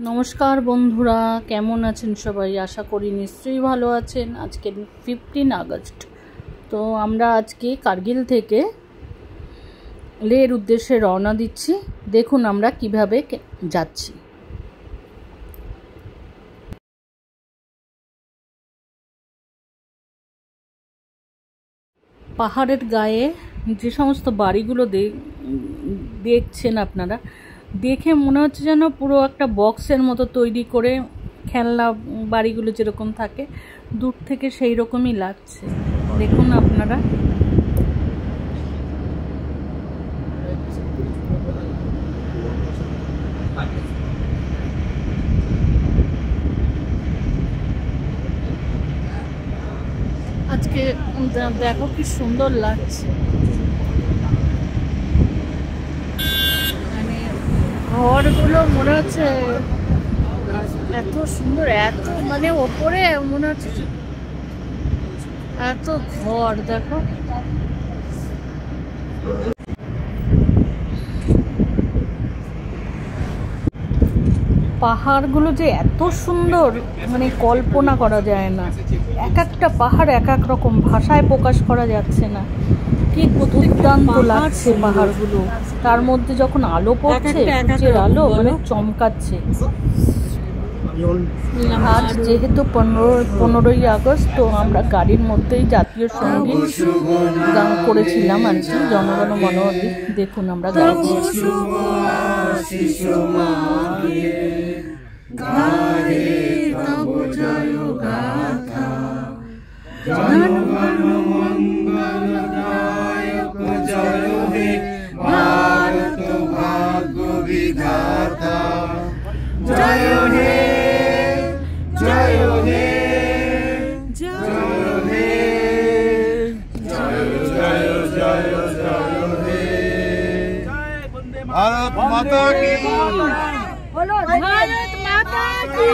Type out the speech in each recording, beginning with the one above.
নমস্কার বন্ধুরা, কেমন আছেন সবাই? আশা করি নিশ্চয়ই ভালো আছেন। আজকে 15 আগস্ট। তো আমরা আজকে কার্গিল থেকে লের উদ্দেশ্যে রওনা দিচ্ছি। দেখুন আমরা কিভাবে যাচ্ছি। পাহাড়ের গায়ে যে সমস্ত বাড়িগুলো দেখছেন আপনারা, দেখে মনে হচ্ছে যেন পুরো একটা বক্সের মতো তৈরি করে, খেলনা বাড়িগুলো যেরকম থাকে দূর থেকে সেই রকমই লাগছে। দেখুন আপনারা, আজকে দেখো কি সুন্দর লাগছে। মানে ঘরগুলো মনে হচ্ছে এত সুন্দর, এত মানে ওপরে মনে হচ্ছে এত ঘর। দেখো পাহাড়গুলো যে এত সুন্দর, মানে কল্পনা করা যায় না। এক একটা পাহাড় এক এক রকম, ভাষায় প্রকাশ করা যাচ্ছে না। কি দুর্দান্ত লাগছে পাহাড়গুলো। তার মধ্যে যখন আলো পড়ছে, সূর্যের আলো মানে চমকাচ্ছে। আজ যেহেতু 15ই আগস্ট, তো আমরা গাড়ির মধ্যেই জাতীয় সঙ্গীত গান করেছিলাম আর কি, জনগণ মন অধি। দেখুন আমরা গাইছি। জয় হে জয় হে জয় হে জয় জয় জয় জয় হে। ভারত মাতা কি, বলো ভারত মাতা কি।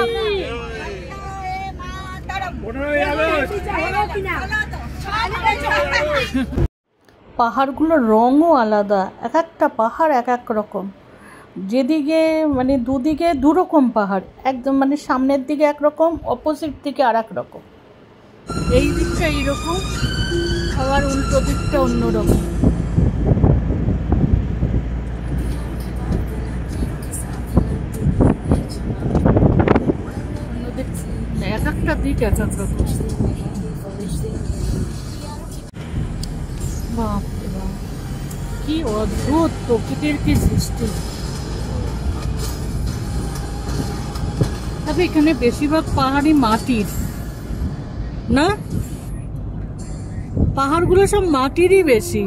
পাহাড়গুলোর রঙও আলাদা, এক একটা পাহাড় এক এক রকম। যেদিকে মানে দুদিকে দুরকম পাহাড়, একদম মানে সামনের দিকে একরকম, অপোজিট দিকে আর এক রকম। এই দিকটা এইরকম, আবার উল্টো দিকটা অন্যরকম। এক একটা দিক এক এক রকম। বাপরে বাপ, কি অদ্ভুত প্রকৃতির কি সৃষ্টি। তবে এখানে বেশিরভাগ পাহাড়ি মাটির না, পাহাড়গুলো সব মাটিরই বেশি।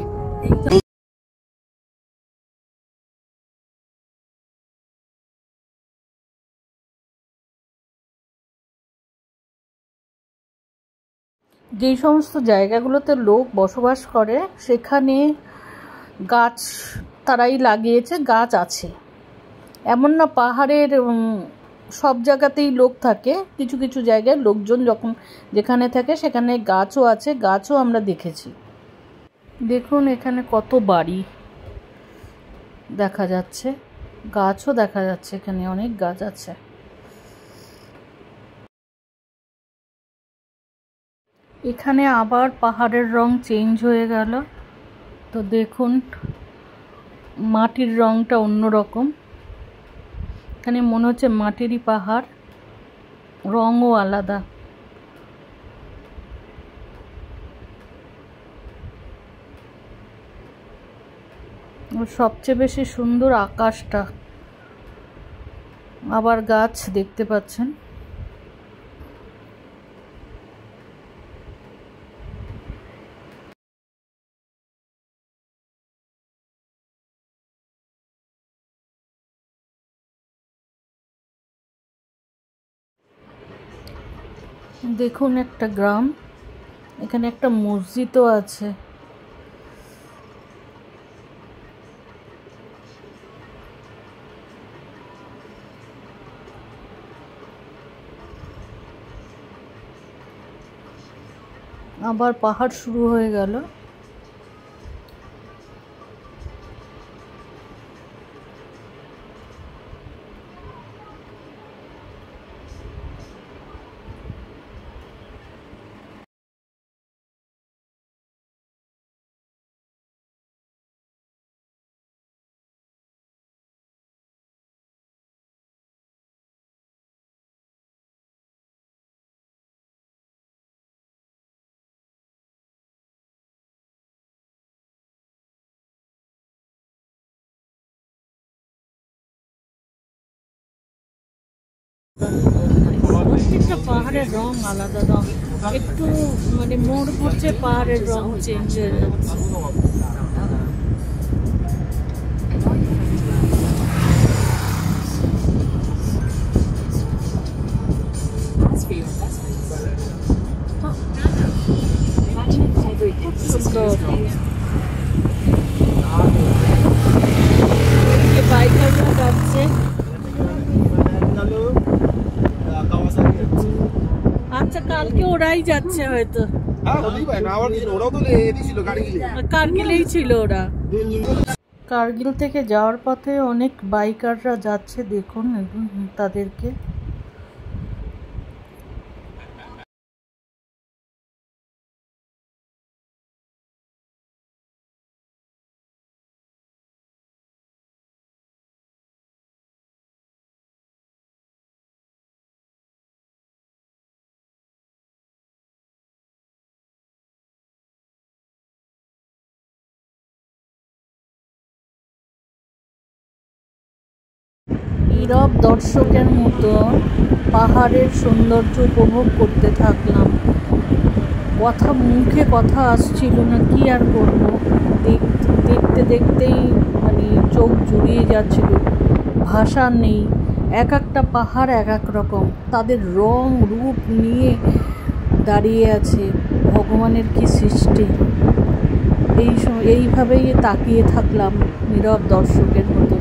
যে সমস্ত জায়গাগুলোতে লোক বসবাস করে সেখানে গাছ তারাই লাগিয়েছে, গাছ আছে। এমন না পাহাড়ের সব জায়গাতেই লোক থাকে, কিছু কিছু জায়গায় লোকজন যখন যেখানে থাকে সেখানে গাছও আছে, গাছও আমরা দেখেছি। দেখুন এখানে কত বাড়ি দেখা যাচ্ছে, গাছও দেখা যাচ্ছে, এখানে অনেক গাছ আছে। এখানে আবার পাহাড়ের রং চেঞ্জ হয়ে গেল। তো দেখুন মাটির রংটা অন্যরকম। এখানে মনে হচ্ছে মাটিরই পাহাড়, রঙও আলাদা। সবচেয়ে বেশি সুন্দর আকাশটা, আবার গাছ দেখতে পাচ্ছেন। দেখুন একটা গ্রাম, এখানে একটা মসজিদও আছে। আবার পাহাড় শুরু হয়ে গেল। আলাদা, প্রত্যেকটা পাহাড়ের রং আলাদা, রং একটু মানে মোড় ঘুরছে পাহাড়ের রং চেঞ্জ হয়ে যাচ্ছে। বাইকাররা যাচ্ছে। আচ্ছা, কালকে ওরাই যাচ্ছে হয়তো, কার্গিলেই ছিল ওরা। কার্গিল থেকে যাওয়ার পথে অনেক বাইকাররা যাচ্ছে, দেখুন তাদেরকে। নীরব দর্শকের মতো পাহাড়ের সৌন্দর্য উপভোগ করতে থাকলাম। মুখে কথা আসছিল না, কি আর করব, দেখতে দেখতেই মানে চোখ জুড়িয়ে যাচ্ছিল, ভাষা নেই। এক একটা পাহাড় এক এক রকম, তাদের রং রূপ নিয়ে দাঁড়িয়ে আছে। ভগবানের কি সৃষ্টি! এইভাবেই তাকিয়ে থাকলাম নীরব দর্শকের মতো।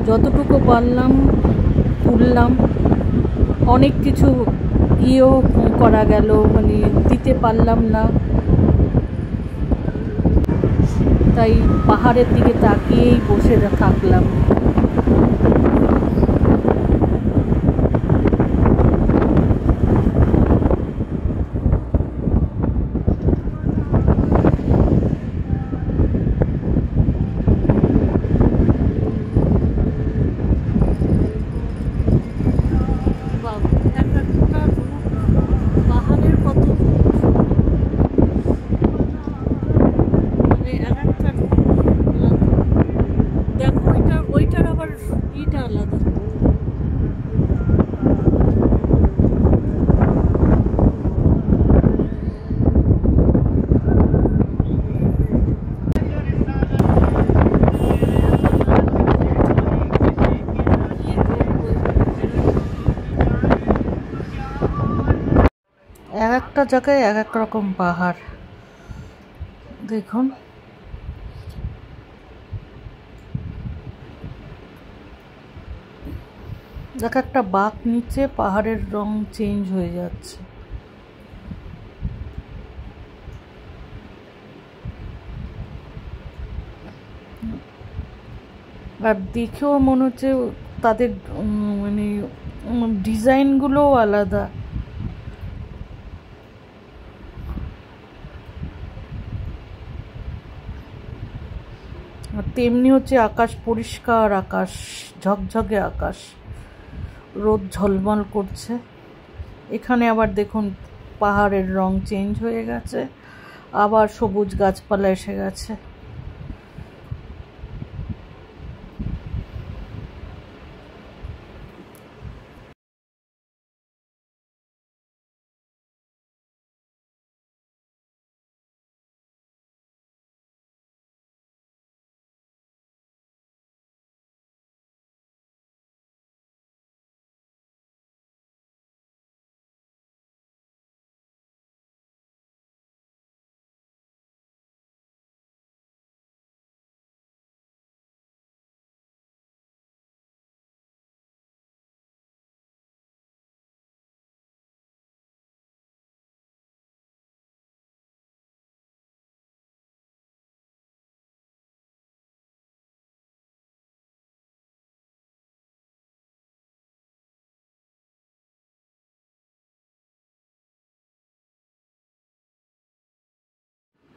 যতটুকু পারলাম তুললাম, অনেক কিছু করা গেল, মানে দিতে পারলাম না, তাই পাহাড়ের দিকে তাকিয়েই বসে থাকলাম। এক একটা জায়গায় এক এক রকম পাহাড়, দেখুন। এক একটা বাঁক নিচে পাহাড়ের রং চেঞ্জ হয়ে যাচ্ছে। আর দেখেও মনে হচ্ছে তাদের মানে ডিজাইনগুলোও আলাদা। আর তেমনি হচ্ছে আকাশ, পরিষ্কার আকাশ, ঝকঝকে আকাশ, রোদ ঝলমল করছে। এখানে আবার দেখুন পাহাড়ের রং চেঞ্জ হয়ে গেছে, আবার সবুজ গাছপালা এসে গেছে।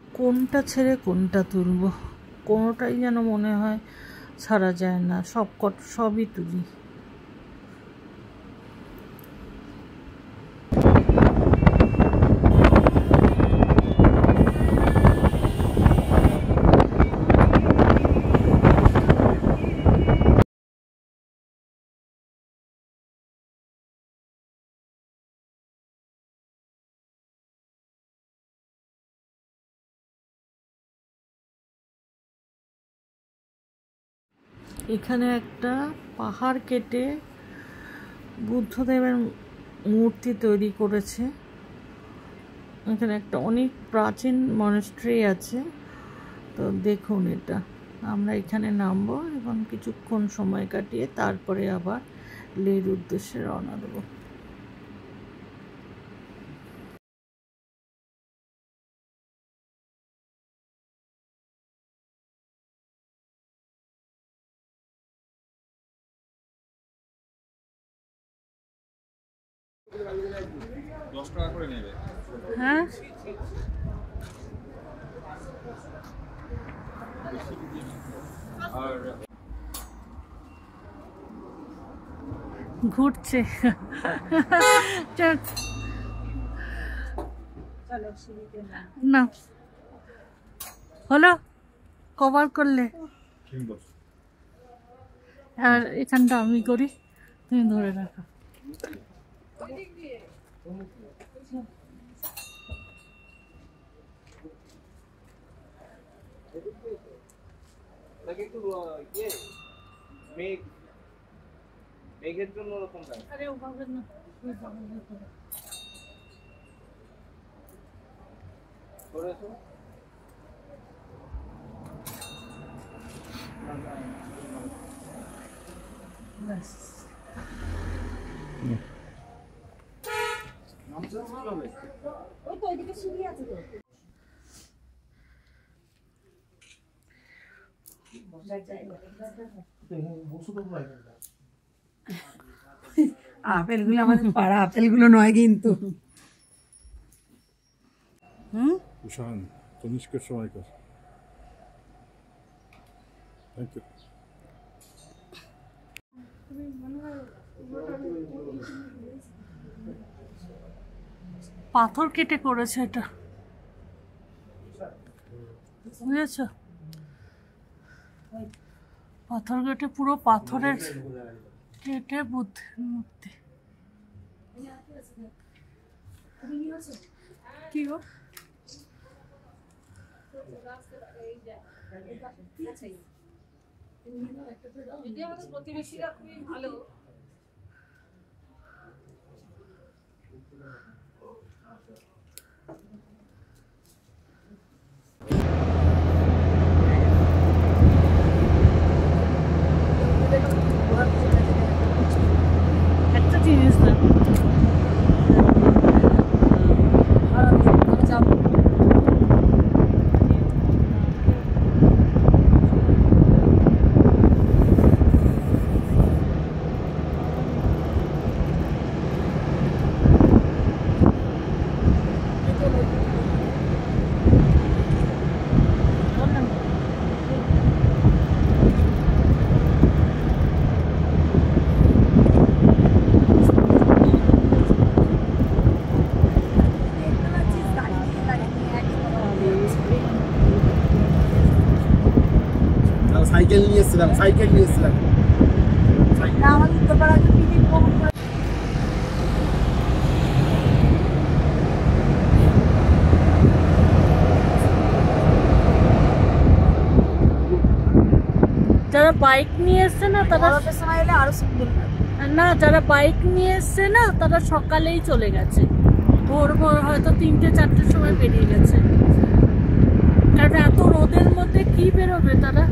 কোনটা ছেড়ে কোনটা তুলবো, কোনোটাই যেন মনে হয় ছাড়া যায় না, সবই তুলি। এখানে একটা পাহাড় কেটে বুদ্ধদেবের মূর্তি তৈরি করেছে। এখানে একটা অনেক প্রাচীন মনাস্ট্রি আছে। তো দেখুন এটা, আমরা এখানে নামবো এবং কিছুক্ষণ সময় কাটিয়ে তারপরে আবার লের উদ্দেশ্যে রওনা দেবো। ৳10 করে নেবে। হ্যাঁ, আর ঘুরছে। না হলো, কভার করলে। আর এখানটা আমি করি, তুমি ধরে রাখো। মেঘের জন্য ওরকম লাগে। আরে ওভাবে না, করেছো? ওই তো ওইদিকে সিঁড়ি আছে তো। আপেলগুলো আমাদের পাড়া আপেলগুলো নয় কিন্তু। Uşağın, Toniska Schweiger. Thank you. পাথর কেটে করেছে এটা, বুঝেছ? পাথর কেটে, পুরো পাথরের কেটে বুদ্ধের মূর্তি। কি গো? যদি আমাদের প্রতিবেশীরা খুবই ভালো। একটা জিনিস না, সাইকেল নিয়ে এসেছিলাম, আমাদের উত্তরপাড়া পিকনিক করে যারা বাইক নিয়ে এসছে না তারা, বরফের সময় এলে আরো সুন্দর লাগে। না যারা বাইক নিয়ে এসছে না তারা সকালেই চলে গেছে, ভোর ভোর হয়তো 3টে-4টের সময় বেরিয়ে গেছে, কারণ এত রোদের মধ্যে কি বেরোবে তারা।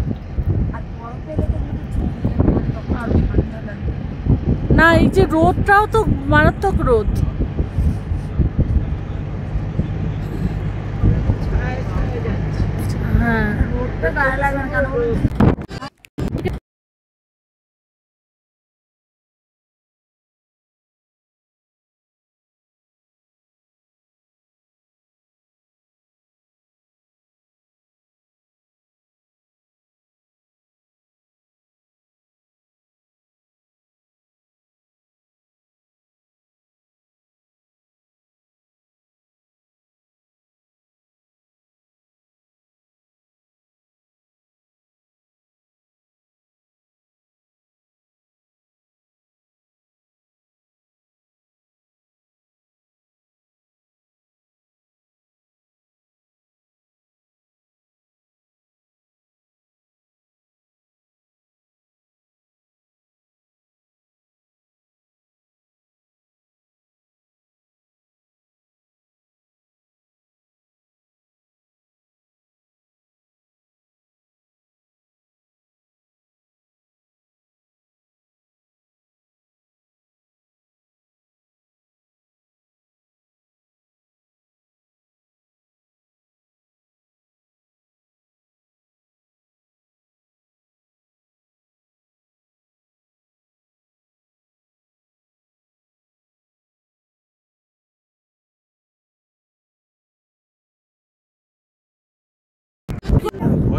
আর বরফে লেগে যদি ঝুলিয়ে তখন আরো ঠান্ডা লাগে। না, এই যে রোদটাও তো মারাত্মক রোদ। হ্যাঁ, রোদটা গায়ে লাগে না, কেন বলুন তো?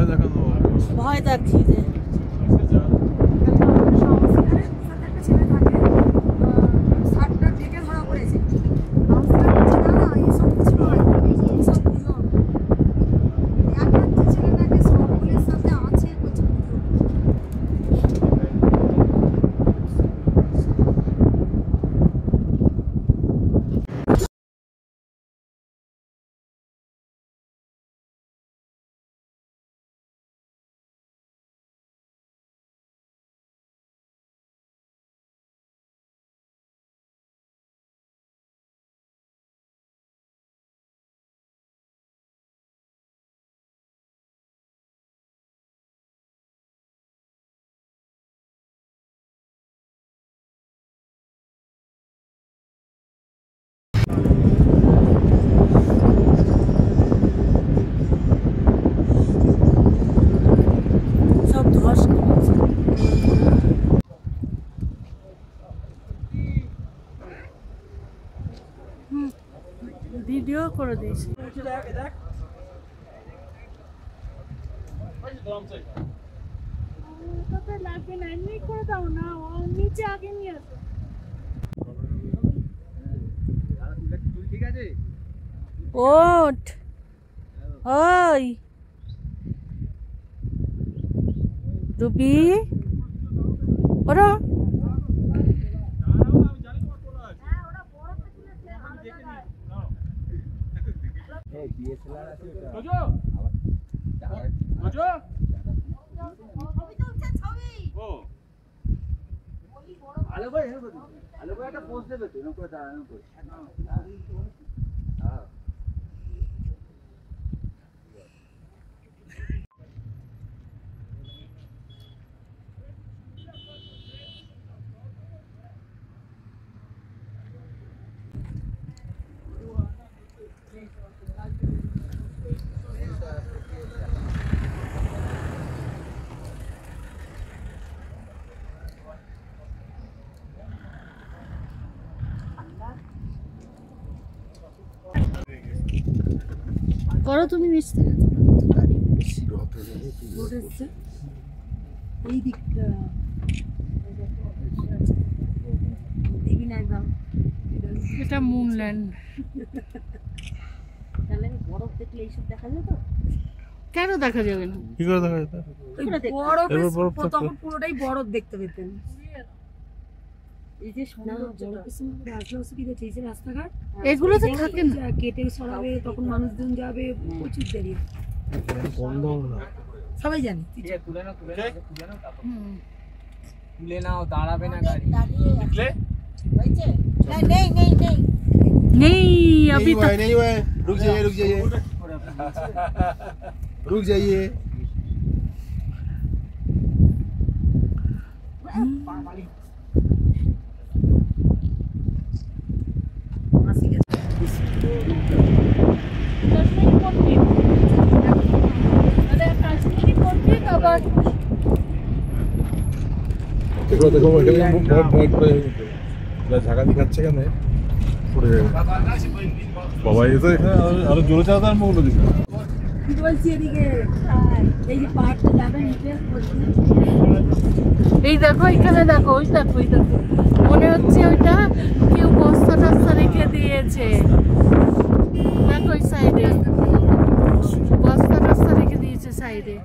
ভয় দেখানো ভয় দেখিয়ে দেয়। সব ধস নেমেছে। ভিডিও করে দিয়েছি। লাগবে না, এমনি করে দাও না, নিচে আগে নিয়ে আসো। ঠিক আছে ওঠ, ওই রুবি, ওরা আলো ভাই একটা পোস্ট দেবে তো এরকম করে দাঁড়ানো করে। করো তুমি নিচে। এই দিকটা দেখি না একদম, এটা মুনল্যান্ড। তাহলে বরফ দেখলে এইসব দেখা যায় তো? কেন দেখা যাবে না? কি করে দেখা যেত? বরফ তখন পুরোটাই বরফ দেখতে পেতেন। এই যে রাস্তাঘাট এগুলো তো থাকে না, কেটে সরাবে, তখন মানুষজন যাবে, প্রচুর দেরি। সবাই জানে। তুলে নাও, দাঁড়াবে না গাড়ি। নেই अभी तक नहीं हुआ है, रुक जाइए रुक जाइए। দেখো দেখো এখানে ভয় করে ঝাঁকা দেখাচ্ছে কেন পড়ে যাবে বাবা। এসে এখানে আরো জোরে চালাতে আরম্ভ করলো দিকে। কি বলছি এদিকে এই যে পাহাড়টা যাবে নিচে, এই দেখো এখানে দেখো, ওই দেখো, ওই দেখো, মনে হচ্ছে ওইটা কেউ বস্তা টাস্তা রেখে দিয়েছে। দেখো ওই সাইডে বস্তা টাস্তা রেখে দিয়েছে সাইডে।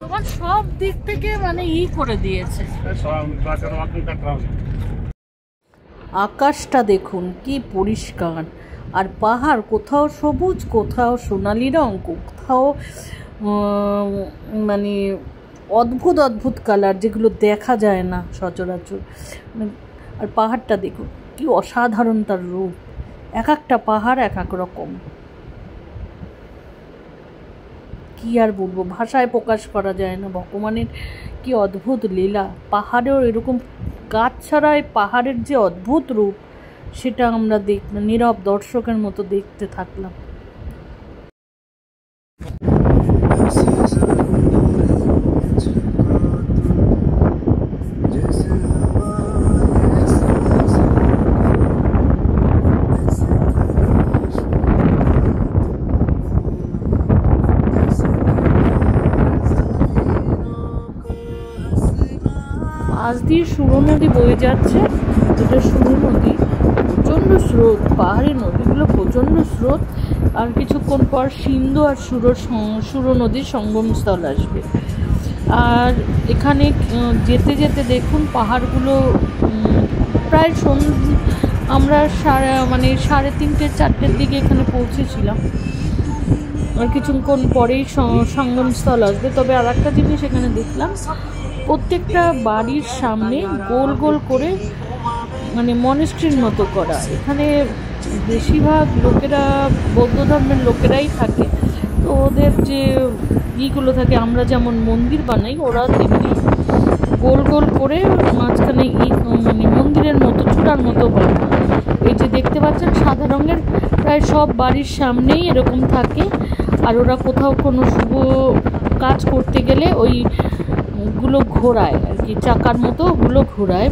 তোমার সব দিক থেকে মানে করে দিয়েছে। আকাশটা দেখুন কি পরিষ্কার, আর পাহাড় কোথাও সবুজ, কোথাও সোনালি রং, কোথাও মানে অদ্ভুত অদ্ভুত কালার যেগুলো দেখা যায় না সচরাচর। আর পাহাড়টা দেখুন কি অসাধারণ তার রূপ, এক একটা পাহাড় এক এক রকম। কি আর বলবো, ভাষায় প্রকাশ করা যায় না ভগবানের কি অদ্ভুত লীলা। পাহাড়েও এরকম গাছ ছাড়াই পাহাড়ের যে অদ্ভুত রূপ সেটা আমরা নীরব দর্শকের মতো দেখতে থাকলাম। পাশ দিয়ে সুরো নদী বয়ে যাচ্ছে, যেটা সুরো নদী, প্রচণ্ড স্রোত, পাহাড়ি নদীগুলো প্রচণ্ড স্রোত। আর কিছুক্ষণ পর সিন্ধু আর সুরো নদীর সঙ্গমস্থল আসবে। আর এখানে যেতে যেতে দেখুন পাহাড়গুলো প্রায় আমরা 3:30-4টের দিকে এখানে পৌঁছেছিলাম। আর কিছুক্ষণ পরেই সঙ্গমস্থল আসবে। তবে আর একটা জিনিস এখানে দেখলাম, প্রত্যেকটা বাড়ির সামনে গোল গোল করে মনেস্ট্রির মতো করা। এখানে বেশিরভাগ লোকেরা বৌদ্ধ ধর্মের লোকেরাই থাকে, তো ওদের যে ইগুলো থাকে, আমরা যেমন মন্দির বানাই ওরা তেমনি গোল গোল করে মাঝখানে মন্দিরের মতো চূড়ার মতো বানায়। এই যে দেখতে পাচ্ছেন সাদা রঙের, প্রায় সব বাড়ির সামনেই এরকম থাকে। আর ওরা কোথাও কোনো শুভ কাজ করতে গেলে ওইগুলো ঘোরায় আর কি, চাকার মতো ওগুলো ঘোরায়,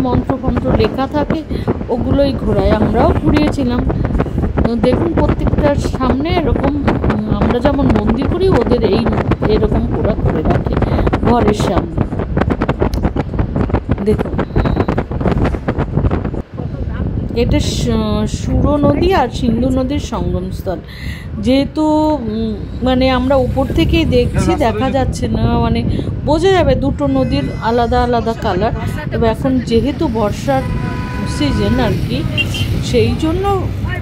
মন্ত্রফন্ত্র লেখা থাকে, ওগুলোই ঘোরায়। আমরাও ঘুরিয়েছিলাম। দেখুন প্রত্যেকটার সামনে এরকম আমরা যেমন মন্দির করি, ওদের এরকম ওরা করে রাখে ঘরের সামনে। দেখুন এটা সুরো নদী আর সিন্ধু নদীর সঙ্গমস্থল। যেহেতু আমরা উপর থেকেই দেখছি, দেখা যাচ্ছে না, বোঝা যাবে দুটো নদীর আলাদা আলাদা কালার। তবে এখন যেহেতু বর্ষার সিজন আর কি, সেই জন্য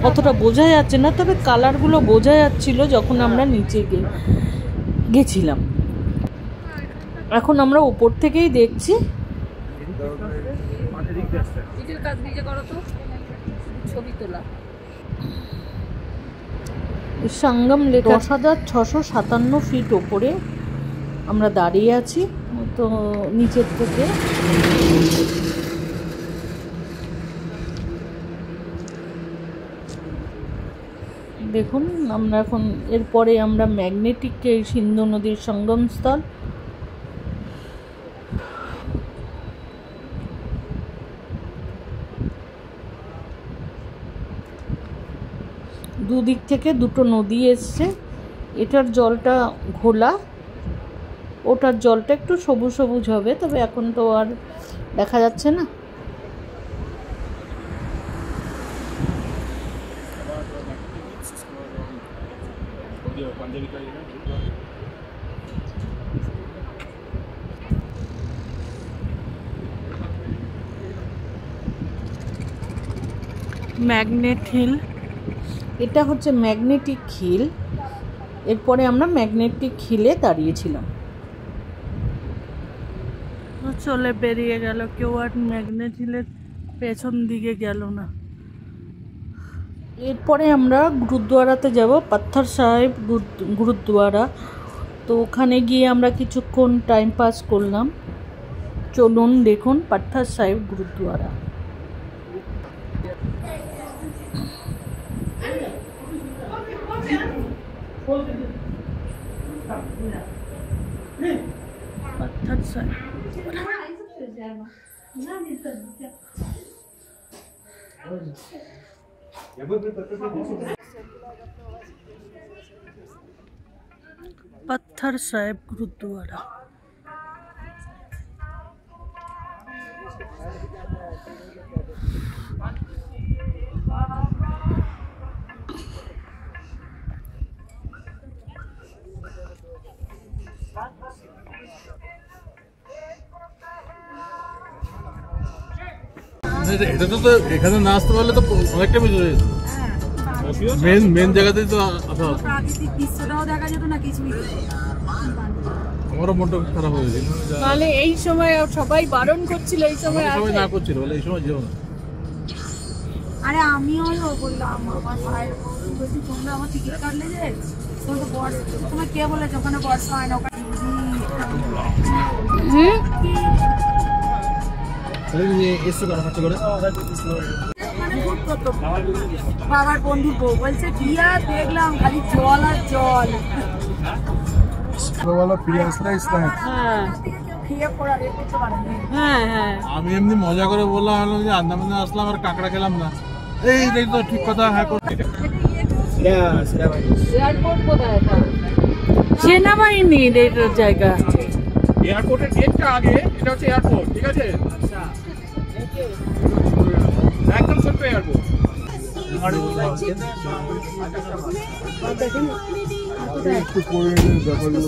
অতটা বোঝা যাচ্ছে না। তবে কালারগুলো বোঝা যাচ্ছিল যখন আমরা নিচে গেছিলাম। এখন আমরা উপর থেকেই দেখছি। সঙ্গম লেখা 10,657 ফিট ওপরে আমরা দাঁড়িয়ে আছি। তো নিচের থেকে দেখুন আমরা এখন এরপরে আমরা ম্যাগনেটিক সিন্ধু নদীর সঙ্গমস্থল। দুদিক থেকে দুটো নদী এসছে। এটার জলটা ঘোলা, ওটার জলটা একটু সবুজ সবুজ হবে, তবে এখন তো আর দেখা যাচ্ছে না। ম্যাগনেট হিল, এটা হচ্ছে ম্যাগনেটিক হিল। এরপরে আমরা ম্যাগনেটিক হিলে দাঁড়িয়েছিলাম। চলে বেরিয়ে গেল, কেউ আর ম্যাগনেট হিলের পেছন দিকে গেল না। এরপরে আমরা গুরুদ্বারাতে যাব, পাথর সাহেব গুরুদ্বারা। তো ওখানে গিয়ে আমরা কিছুক্ষণ টাইম পাস করলাম। চলুন দেখুন পাথর সাহেব গুরুদ্বারা। পাথর সাহেব पत्थर साहिब गुरुद्वारा। এটা তো এখানে না আসতে পারলে তো অনেকটা বেশি হয়ে যেত। মেন জায়গাতেই তো আসা হতো। প্রাকৃতিক দৃশ্যটাও দেখা যেত না কিছুই। আমারও মনটা খারাপ হয়ে গেছে। তাহলে এই সময় সবাই বারণ করছিল, এই সময় সবাই না করছিল বলে এই সময় যেও না। আরে আমিও বললাম আমার ভাই বলছি তোমরা আমার টিকিট কাটলে যে তোমরা তো বর্ষা, তোমার কে বলেছে ওখানে বর্ষা হয় না? ওখানে এসে খরচা করে বহুত কত বাবার বন্ধু বউ বলছে কি আর দেখলাম খালি জল আর জল। হ্যাঁ খেয়ে পড়া রেখেছে বাড়ি। হ্যাঁ হ্যাঁ আমি এমনি মজা করে বললাম যে আন্দামানে আসলাম আর কাঁকড়া খেলাম না। এই তো ঠিক কথা। হ্যাঁ এয়ারপোর্ট কোথায়? সেনাবাহিনীর জায়গা। এয়ারপোর্টের গেটটা আগে, এটা হচ্ছে এয়ারপোর্ট, ঠিক আছে? একদম ছোট্ট এয়ারপোর্ট। একটু পরে ব্যাপারগুলো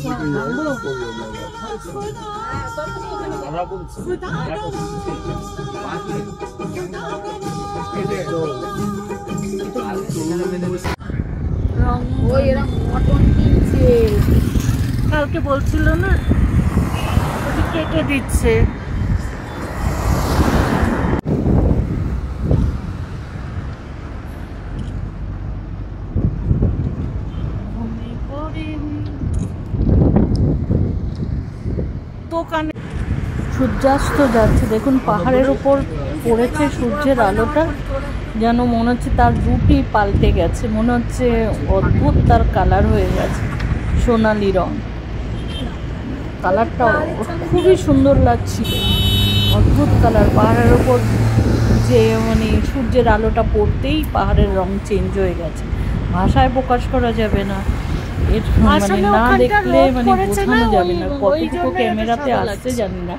কালকে বলছিল না কেটে দিচ্ছে। দোকানে সূর্যাস্ত যাচ্ছে, দেখুন পাহাড়ের উপর পড়েছে সূর্যের আলোটা, যেন মনে হচ্ছে তার রূপই পাল্টে গেছে, মনে হচ্ছে অদ্ভুত তার কালার হয়ে গেছে, সোনালি রং। কালারটা খুবই সুন্দর লাগছিল, অদ্ভুত কালার। পাহাড়ের ওপর যে মানে সূর্যের আলোটা পড়তেই পাহাড়ের রং চেঞ্জ হয়ে গেছে, ভাষায় প্রকাশ করা যাবে না। এর মানে না দেখলে মানে বোঝানো যাবে না, কতটুকু ক্যামেরাতে আসছে জানি না,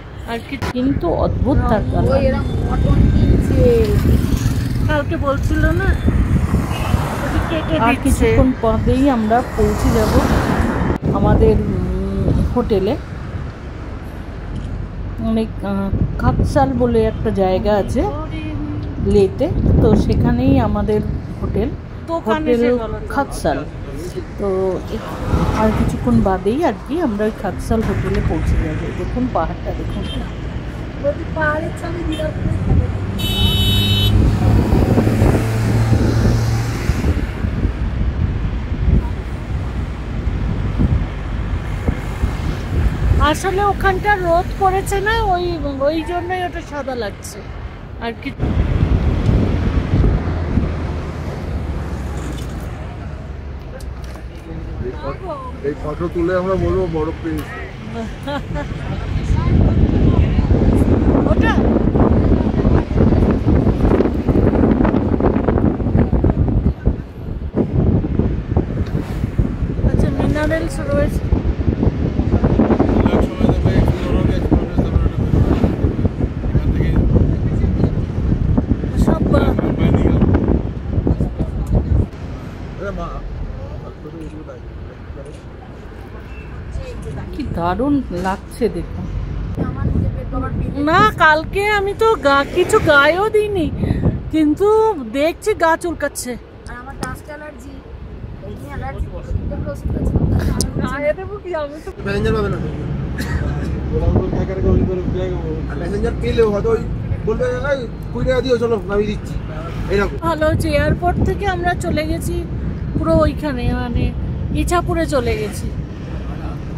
কিন্তু অদ্ভুত তার কালার। কালকে বলছিল না আর কিছুক্ষণ পরেই আমরা পৌঁছে যাব আমাদের হোটেলে। অনেক কাকসাল বলে একটা জায়গা আছে লেতে, তো সেখানেই আমাদের হোটেল কাকসাল। তো আর কিছুক্ষণ বাদেই আর কি আমরা ওই কাকসাল হোটেলে পৌঁছে যাবো। দেখুন পাহাড়টা দেখুন, পাহাড়ের ছবি দিলাম। আসলে ওখানটা রোদ পড়েছে না, ওই জন্যই ওটা সাদা লাগছে আর কি। এই ফটো তুলে আমরা বলবো বরফ পেয়েছি। ওটা আচ্ছা মিনারেলস রয়েছে। কি দারুণ লাগছে দেখুন। না কালকে আমি তো কিছু গায়েও দিইনি, কিন্তু দেখছি গা চুলকাচ্ছে। আমার ডাস্ট অ্যালার্জি, ভালো হচ্ছে। এয়ারপোর্ট থেকে আমরা চলে গেছি পুরো ওইখানে, মানে ইছাপুরে চলে গেছি।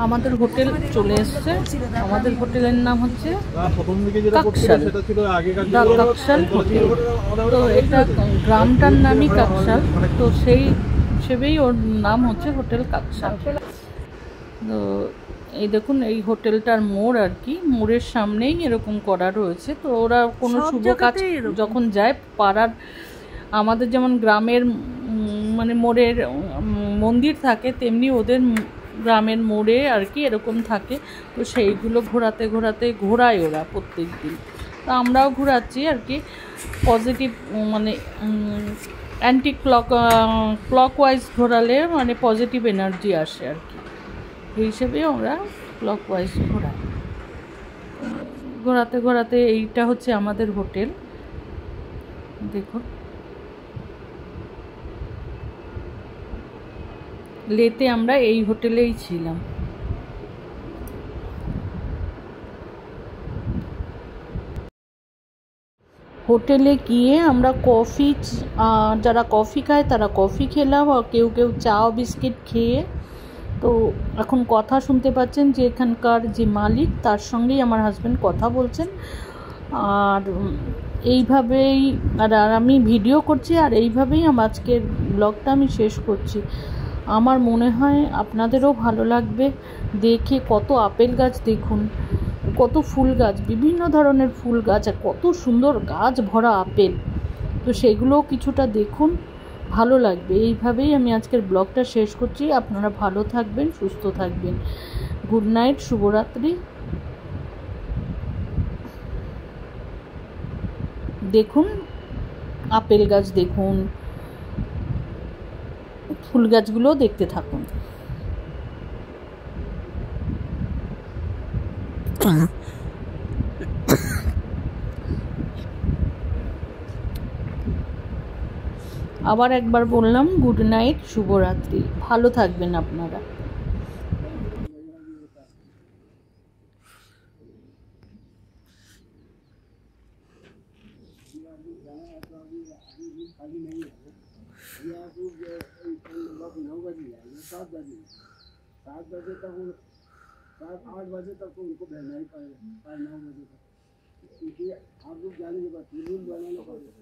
আমাদের হোটেল চলে এসছে। আমাদের হোটেলের নাম হচ্ছে কাকসাল, দ্য কাকসাল হোটেল। তো এটা গ্রামটার নামই কাকসাল, তো সেই হিসেবেই ওর নাম হচ্ছে হোটেল কাকসাল। তো এই দেখুন এই হোটেলটার মোড় আর কি, মোড়ের সামনেই এরকম করা রয়েছে। তো ওরা কোনো শুভ কাজ যখন যায় পাড়ার, আমাদের যেমন গ্রামের মানে মোড়ের মন্দির থাকে, তেমনি ওদের গ্রামের মোড়ে আর কি এরকম থাকে। তো সেইগুলো ঘোরাতে ঘোরাতে ঘোরায় ওরা প্রত্যেক দিন। তো আমরাও ঘোরাচ্ছি আর কি, পজিটিভ মানে অ্যান্টি ক্লকওয়াইজ ঘোরালে মানে পজিটিভ এনার্জি আসে আর কি, এই হিসেবে আমরা ক্লকওয়াইজ ঘোরাই। ঘোরাতে ঘোরাতে এইটা হচ্ছে আমাদের হোটেল, দেখুন। লেতে আমরা এই হোটেলেই ছিলাম। হোটেলে গিয়ে আমরা কফি, যারা কফি খায় তারা কফি খেলাম, আর কেউ কেউ চা বিস্কিট খেয়ে। তো এখন কথা শুনতে পাচ্ছেন যে এখানকার যে মালিক তার সঙ্গেই আমার হাজব্যান্ড কথা বলছেন। আর এইভাবেই আর আমি ভিডিও করছি, আর এইভাবেই আজকের ব্লগটা আমি শেষ করছি। আমার মনে হয় আপনাদেরও ভালো লাগবে দেখে। কত আপেল গাছ দেখুন, কত ফুল গাছ, বিভিন্ন ধরনের ফুল গাছ, আর কত সুন্দর গাছ ভরা আপেল। তো সেগুলোও কিছুটা দেখুন, ভালো লাগবে। এইভাবেই আমি আজকের ব্লগটা শেষ করছি। আপনারা ভালো থাকবেন, সুস্থ থাকবেন। গুড নাইট, শুভরাত্রি। দেখুন আপেল গাছ, দেখুন ফুল গাছগুলো দেখতে থাকুন। আবার একবার বললাম গুড নাইট, শুভরাত্রি। ভালো থাকবেন আপনারা। खाली नहीं है या तो 9 बजे आएंगे, 7 बजे तक 7-8 बजे तक तो उनको भेजना ही पड़ेगा, 9 बजे तक, क्योंकि आप लोग जाने के बाद बनाना पड़ेगा।